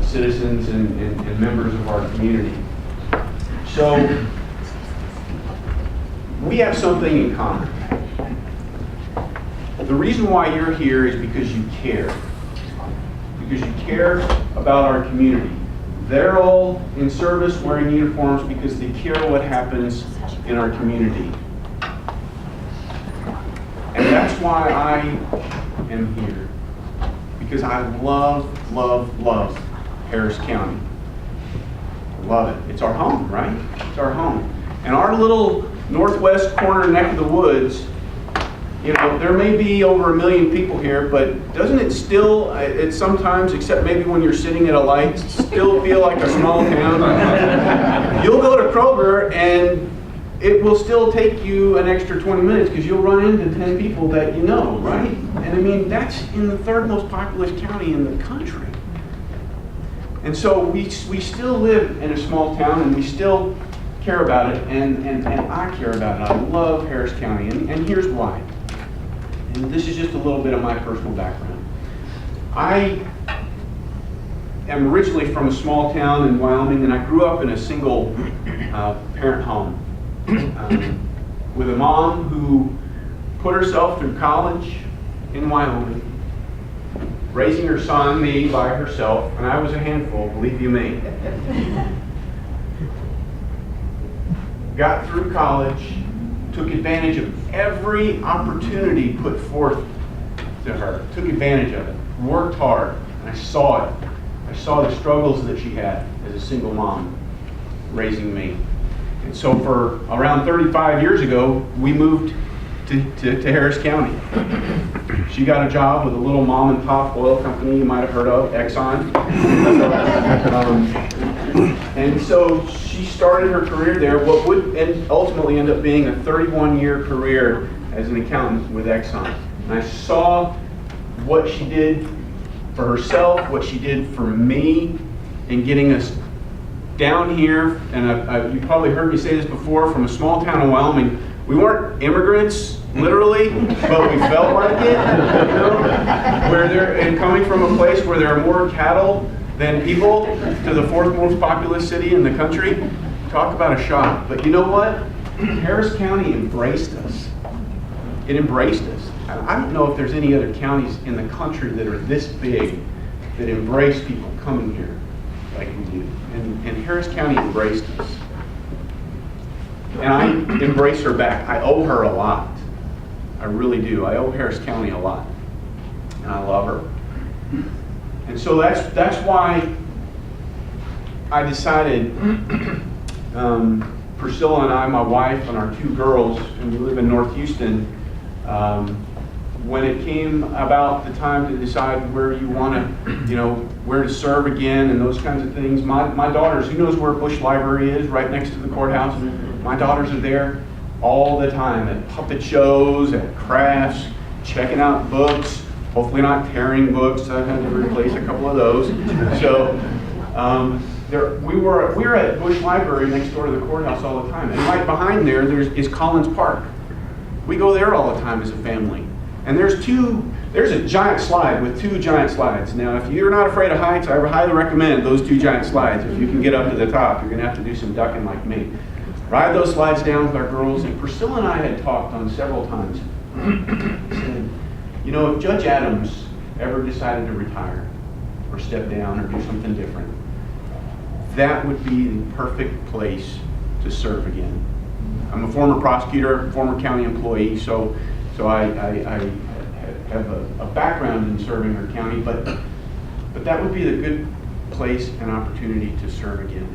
citizens and members of our community. So we have something in common. The reason why you're here is because you care. Because you care about our community. They're all in service wearing uniforms because they care what happens in our community. And that's why I am here. Because I love Harris County. I love it. It's our home, right? It's our home. And our little northwest corner neck of the woods, you know, there may be over 1 million people here, but doesn't it still, it sometimes, except maybe when you're sitting at a light, still feel like a small town? You'll go to Kroger and it will still take you an extra 20 minutes because you'll run into 10 people that you know, right? And I mean, that's in the third most populous county in the country. And so we still live in a small town and we still care about it, and I care about it. I love Harris County, and here's why. And this is just a little bit of my personal background. I am originally from a small town in Wyoming, and I grew up in a single parent home with a mom who put herself through college in Wyoming, raising her son, me, by herself, and I was a handful, believe you me. Got through college, took advantage of every opportunity put forth to her, took advantage of it, worked hard, and I saw it. I saw the struggles that she had as a single mom raising me. And so for around 35 years ago, we moved to Harris County. She got a job with a little mom and pop oil company you might have heard of, Exxon. And so she started her career there, what would ultimately end up being a 31-year career as an accountant with Exxon. And I saw what she did for herself, what she did for me in getting us down here. And you probably heard me say this before, from a small town in Wyoming. We weren't immigrants, literally, but we felt like it. You know? And coming from a place where there are more cattle than people to the fourth most populous city in the country, talk about a shock. But you know what? Harris County embraced us. It embraced us. I don't know if there's any other counties in the country that are this big that embrace people coming here like we do. And Harris County embraced us. And I embrace her back. I owe her a lot. I really do. I owe Harris County a lot. And I love her. And so that's why I decided, Priscilla and I, my wife, and our 2 girls, and we live in North Houston, when it came about the time to decide where you want to, where to serve again and those kinds of things, my daughters, who knows where Bush Library is, right next to the courthouse? My daughters are there all the time at puppet shows, at crafts, checking out books, hopefully not tearing books. I had to replace a couple of those. So we were at Bush Library next door to the courthouse all the time. And right behind there is Collins Park. We go there all the time as a family. And there's a giant slide with 2 giant slides. Now, if you're not afraid of heights, I highly recommend those 2 giant slides. If you can get up to the top, you're going to have to do some ducking like me. Ride those slides down with our girls. And Priscilla and I had talked on several times. Said, if Judge Adams ever decided to retire or step down or do something different, that would be the perfect place to serve again. I'm a former prosecutor, former county employee, so I have a background in serving our county, but that would be the good place and opportunity to serve again.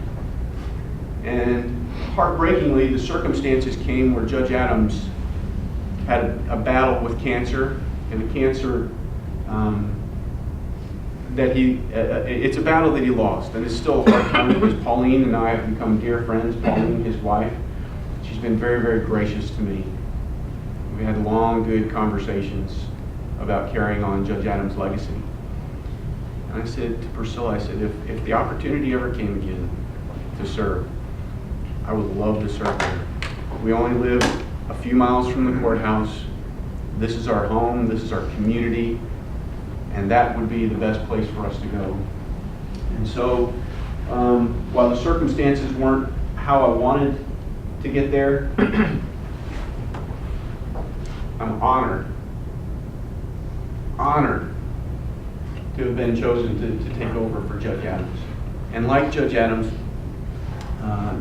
And heartbreakingly, the circumstances came where Judge Adams had a battle with cancer, and the cancer it's a battle that he lost, and it's still a hard time because Pauline and I have become dear friends. Pauline, his wife, she's been very, very gracious to me. We had long, good conversations about carrying on Judge Adams' legacy. And I said to Priscilla, I said, if the opportunity ever came again to serve, I would love to serve there. We only live a few miles from the courthouse. This is our home, this is our community, and that would be the best place for us to go. And so, while the circumstances weren't how I wanted to get there, I'm honored to have been chosen to take over for Judge Adams. And like Judge Adams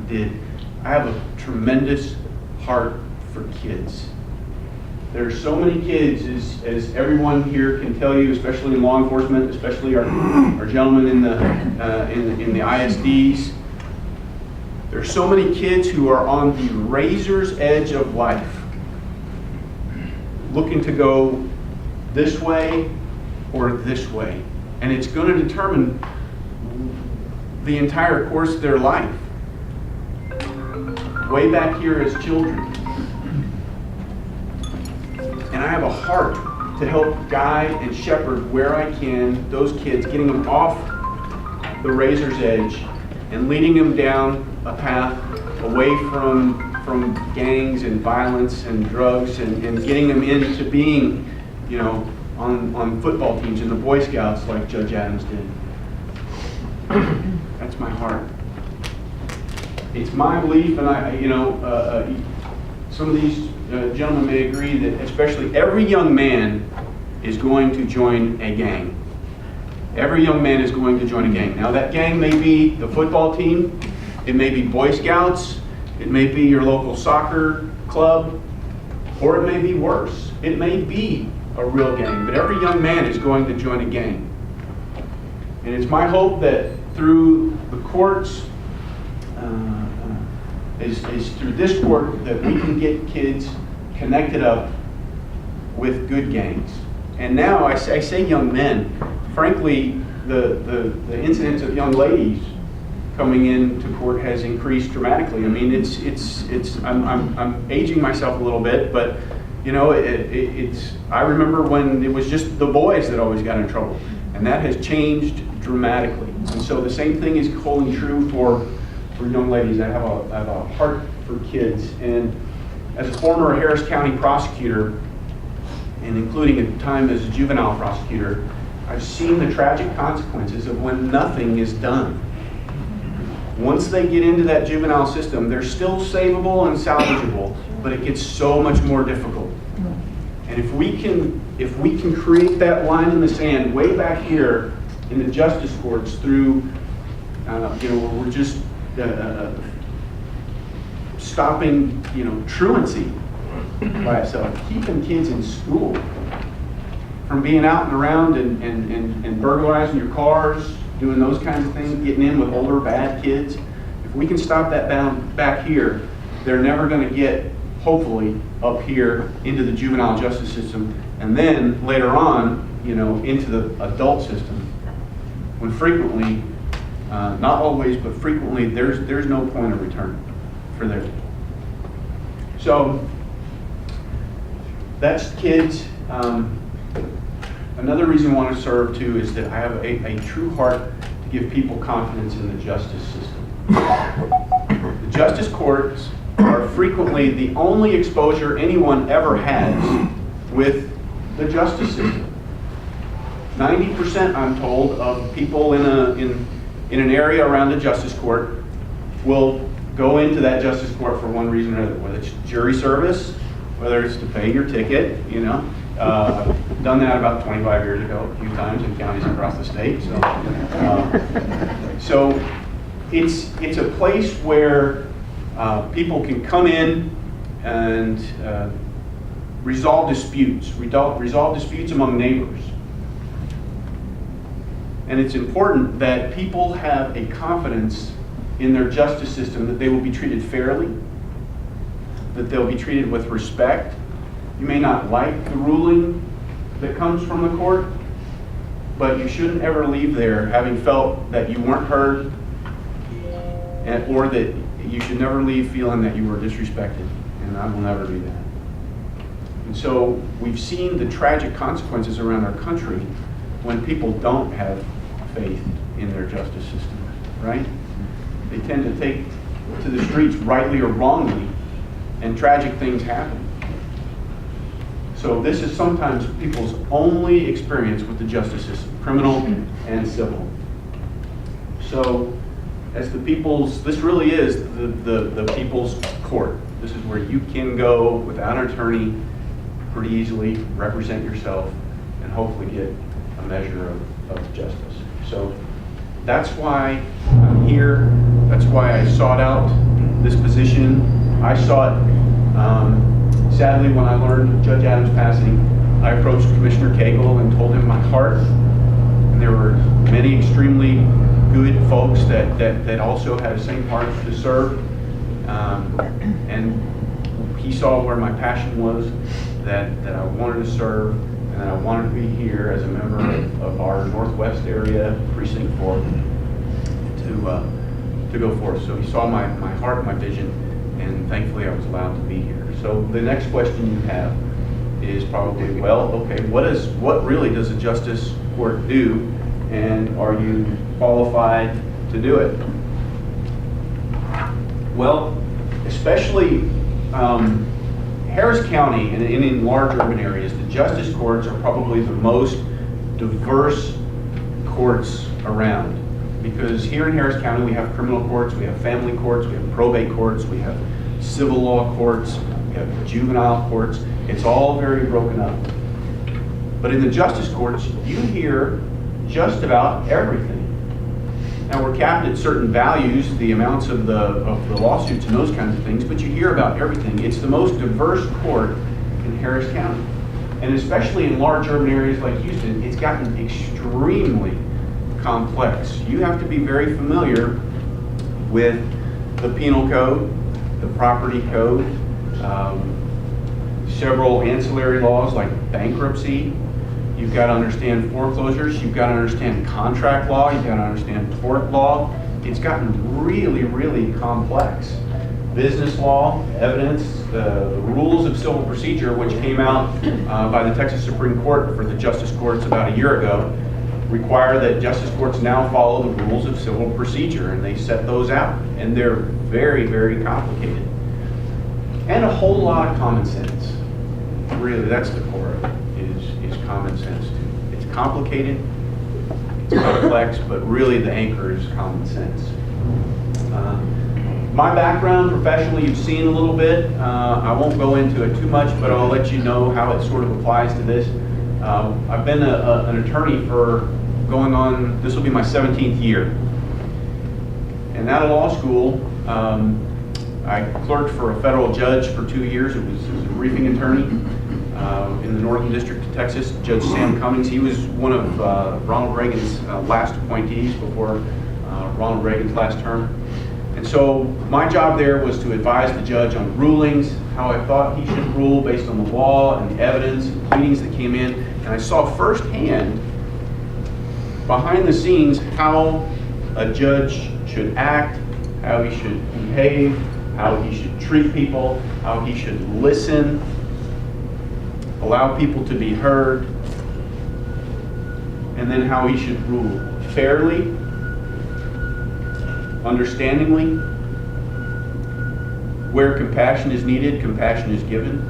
did, I have a tremendous heart for kids. There are so many kids, as everyone here can tell you, especially in law enforcement, especially our gentlemen in the ISDs. There are so many kids who are on the razor's edge of life, looking to go this way or this way. And it's going to determine the entire course of their life. Way back here as children. And I have a heart to help guide and shepherd where I can those kids, getting them off the razor's edge and leading them down a path away from gangs and violence and drugs, and getting them into being, on football teams and the Boy Scouts like Judge Adams did. That's my heart. It's my belief, and some of these gentlemen may agree that especially every young man is going to join a gang. Every young man is going to join a gang. Now that gang may be the football team, it may be Boy Scouts, it may be your local soccer club, or it may be worse. It may be a real gang, but every young man is going to join a gang. And it's my hope that through the courts, is through this court, that we can get kids connected up with good gangs. And now I say young men. Frankly, the incidence of young ladies coming into court has increased dramatically. I mean, I'm aging myself a little bit, but I remember when it was just the boys that always got in trouble, and that has changed dramatically. And so the same thing is holding true for young ladies. I have a heart for kids, and as a former Harris County prosecutor, and including a time as a juvenile prosecutor, I've seen the tragic consequences of when nothing is done. Once they get into that juvenile system, they're still savable and salvageable, but it gets so much more difficult. And if we can create that line in the sand way back here in the justice courts through, where we're just stopping, truancy by itself, keeping kids in school from being out and around and burglarizing your cars, doing those kinds of things, getting in with older bad kids. If we can stop that down back here, they're never going to get, hopefully, up here into the juvenile justice system, and then later on, into the adult system, when frequently, not always, but frequently, there's no point of return for them. So that's kids. Another reason I want to serve too is that I have a true heart to give people confidence in the justice system. The justice courts are frequently the only exposure anyone ever has with the justice system. 90%, I'm told, of people in an area around a justice court will go into that justice court for one reason or another, whether it's jury service, whether it's to pay your ticket, I've done that about 25 years ago, a few times in counties across the state. So it's a place where people can come in and resolve disputes among neighbors. And it's important that people have a confidence in their justice system that they will be treated fairly, that they'll be treated with respect. You may not like the ruling that comes from the court, but you shouldn't ever leave there having felt that you weren't heard, or that you should never leave feeling that you were disrespected, and I will never do that. And so we've seen the tragic consequences around our country when people don't have faith in their justice system, right? They tend to take to the streets, rightly or wrongly, and tragic things happen. So this is sometimes people's only experience with the justice system, criminal and civil. So as the people's, this really is the people's court. This is where you can go without an attorney pretty easily, represent yourself, and hopefully get a measure of justice. So that's why I'm here. That's why I sought out this position. I saw it, sadly, when I learned of Judge Adams' passing, I approached Commissioner Cagle and told him my heart. And there were many extremely good folks that also had the same heart to serve. And he saw where my passion was, that I wanted to serve, and that I wanted to be here as a member of our Northwest area Precinct 4 to go forth. So he saw my heart, my vision, and thankfully I was allowed to be here. So the next question you have is probably, well, okay, what really does a justice court do, and are you qualified to do it? Well, especially Harris County and in large urban areas, the justice courts are probably the most diverse courts around. Because here in Harris County we have criminal courts, we have family courts, we have probate courts, we have civil law courts, we have juvenile courts. It's all very broken up. But in the justice courts, you hear just about everything. Now we're capped at certain values, the amounts of the lawsuits and those kinds of things, but you hear about everything. It's the most diverse court in Harris County. And especially in large urban areas like Houston, it's gotten extremely complex. You have to be very familiar with the penal code, the property code, several ancillary laws like bankruptcy. You've got to understand foreclosures. You've got to understand contract law. You've got to understand tort law. It's gotten really, really complex. Business law, evidence, the rules of civil procedure, which came out by the Texas Supreme Court for the justice courts about a year ago, require that justice courts now follow the rules of civil procedure, and they set those out. And they're very, very complicated. And a whole lot of common sense. Really, that's the core of it, is common sense too. It's complicated, it's complex, but really the anchor is common sense. My background professionally, you've seen a little bit. I won't go into it too much, but I'll let you know how it sort of applies to this. I've been an attorney for going on, this will be my 17th year. And out of law school, I clerked for a federal judge for 2 years. It was a briefing attorney in the Northern District of Texas, Judge Sam Cummings. He was one of Ronald Reagan's last appointees before Ronald Reagan's last term. And so my job there was to advise the judge on rulings, how I thought he should rule based on the law and the evidence and pleadings that came in. And I saw firsthand, behind the scenes, how a judge should act, how he should behave, how he should treat people, how he should listen, allow people to be heard, and then how he should rule fairly, understandingly. Where compassion is needed, compassion is given.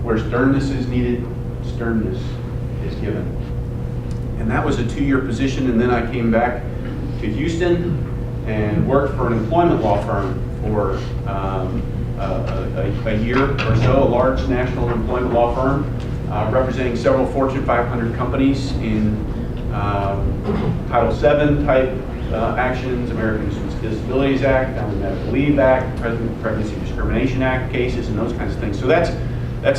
Where sternness is needed, sternness is given. And that was a 2-year position, and then I came back to Houston and worked for an employment law firm for a year or so, a large national employment law firm representing several Fortune 500 companies in Title VII type actions, Americans with Disabilities Act, Family Medical Leave Act, Pregnancy Discrimination Act cases, and those kinds of things. So that's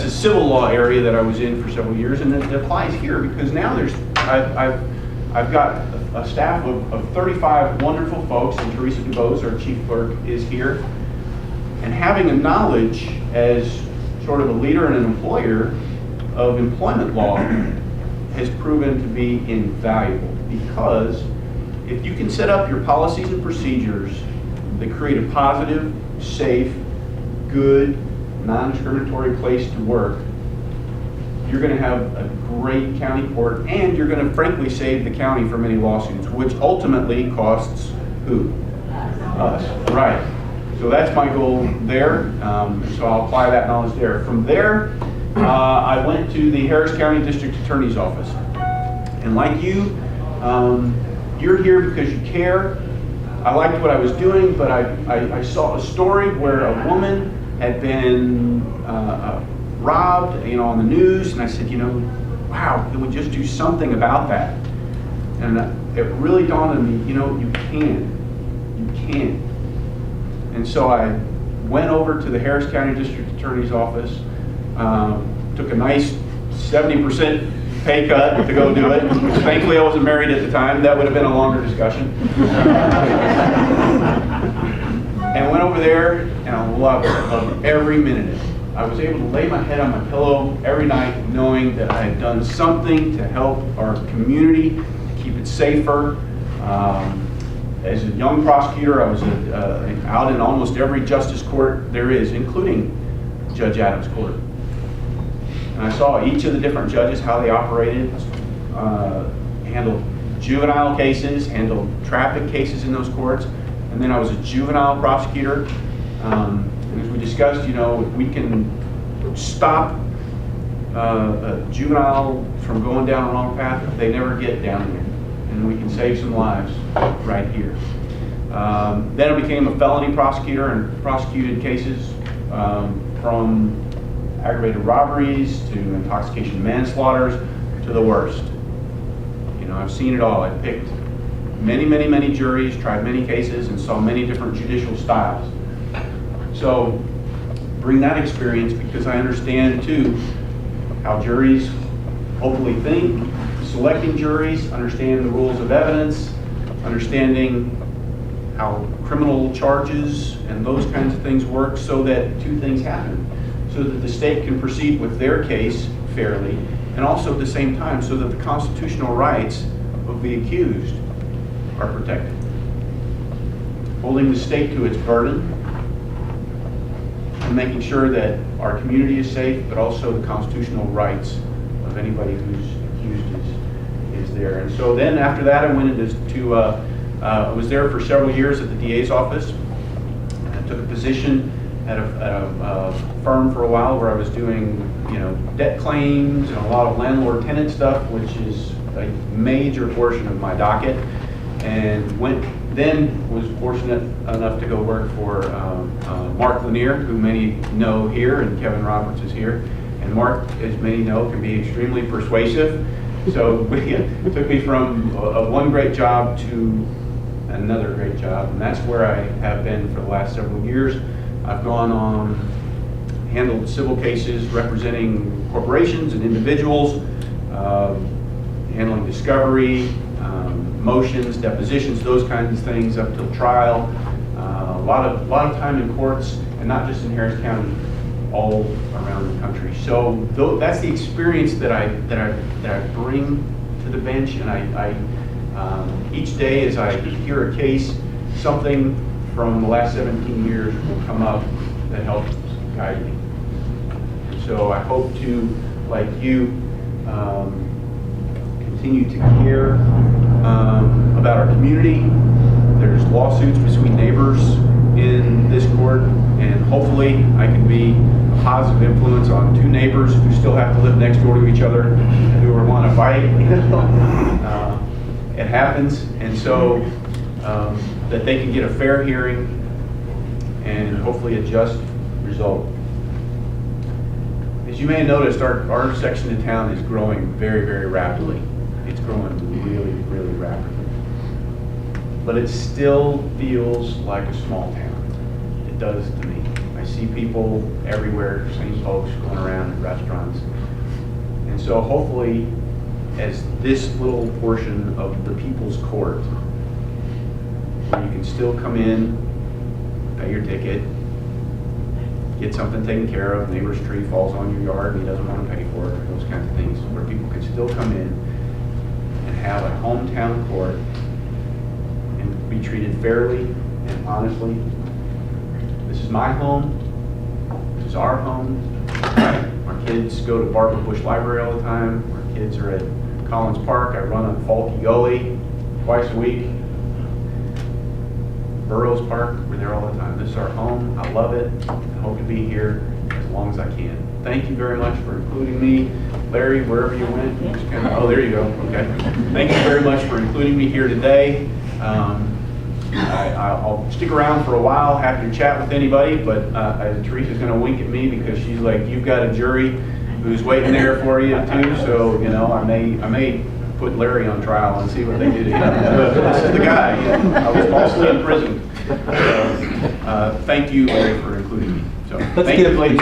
a civil law area that I was in for several years, and it applies here because now I've got a staff of 35 wonderful folks, and Teresa DuBose, our chief clerk, is here. And having a knowledge as sort of a leader and an employer of employment law has proven to be invaluable, because if you can set up your policies and procedures that create a positive, safe, good, non-discriminatory place to work, you're going to have a great county court, and you're going to frankly save the county from any lawsuits, which ultimately costs who? Us. Right. So that's my goal there. So I'll apply that knowledge there. From there, I went to the Harris County District Attorney's Office. And like you you're here because you care. I liked what I was doing, but I saw a story where a woman had been robbed, on the news, and I said, wow, can we just do something about that? And it really dawned on me, you can. And so I went over to the Harris County District Attorney's Office, took a nice 70% pay cut to go do it. Thankfully I wasn't married at the time. That would have been a longer discussion. And went over there, and I loved every minute of it. I was able to lay my head on my pillow every night knowing that I had done something to help our community, to keep it safer. As a young prosecutor, I was out in almost every justice court there is, including Judge Adams' court. And I saw each of the different judges, how they operated, handled juvenile cases, handled traffic cases in those courts. And then I was a juvenile prosecutor. And as we discussed, we can stop a juvenile from going down a wrong path if they never get down here. And we can save some lives right here. Then I became a felony prosecutor and prosecuted cases from aggravated robberies to intoxication manslaughters to the worst. I've seen it all. I picked many juries, tried many cases, and saw many different judicial styles. So bring that experience, because I understand too how juries hopefully think, selecting juries, understand the rules of evidence, understanding how criminal charges and those kinds of things work, so that two things happen. So that the state can proceed with their case fairly, and also at the same time so that the constitutional rights of the accused are protected. Holding the state to its burden, and making sure that our community is safe, but also the constitutional rights of anybody who's accused is there. And so then after that, I went into I was there for several years at the DA's office. I took a position at a firm for a while where I was doing, debt claims and a lot of landlord-tenant stuff, which is a major portion of my docket. And then was fortunate enough to go work for Mark Lanier, who many know here, and Kevin Roberts is here. And Mark, as many know, can be extremely persuasive. So it took me from one great job to another great job, and that's where I have been for the last several years. I've gone on, handled civil cases representing corporations and individuals, handling discovery, motions, depositions, those kinds of things up till trial. A lot of time in courts, and not just in Harris County, all around the country. So that's the experience that I bring to the bench, and I each day as I hear a case, something from the last 17 years will come up that helps guide me. And so I hope to, like you, continue to care about our community. There's lawsuits between neighbors in this court, and hopefully I can be a positive influence on two neighbors who still have to live next door to each other and who want to fight. It happens, and so that they can get a fair hearing and hopefully a just result. As you may have noticed, our section of town is growing very rapidly. It's growing really rapidly. But it still feels like a small town. It does to me. I see people everywhere, same folks going around in restaurants. And so hopefully, as this little portion of the People's Court, where you can still come in, pay your ticket, get something taken care of, neighbor's tree falls on your yard and he doesn't want to pay for it, those kinds of things, where people can still come in and have a hometown court and be treated fairly and honestly. This is my home. This is our home. Our kids go to Barbara Bush Library all the time. Our kids are at Collins Park. I run on Falky Gully twice a week. Burroughs Park, we're there all the time. This is our home. I love it. I hope to be here as long as I can. Thank you very much for including me. Larry, wherever you went, you just kind of, oh, there you go, okay. Thank you very much for including me here today. I'll stick around for a while, happy to chat with anybody, but Teresa's going to wink at me because she's like, you've got a jury who's waiting there for you too, so, you know, I may put Larry on trial and see what they do to him. This is the guy, I was falsely imprisoned. So, thank you, Larry, for including me. So, Let's thank give you, ladies.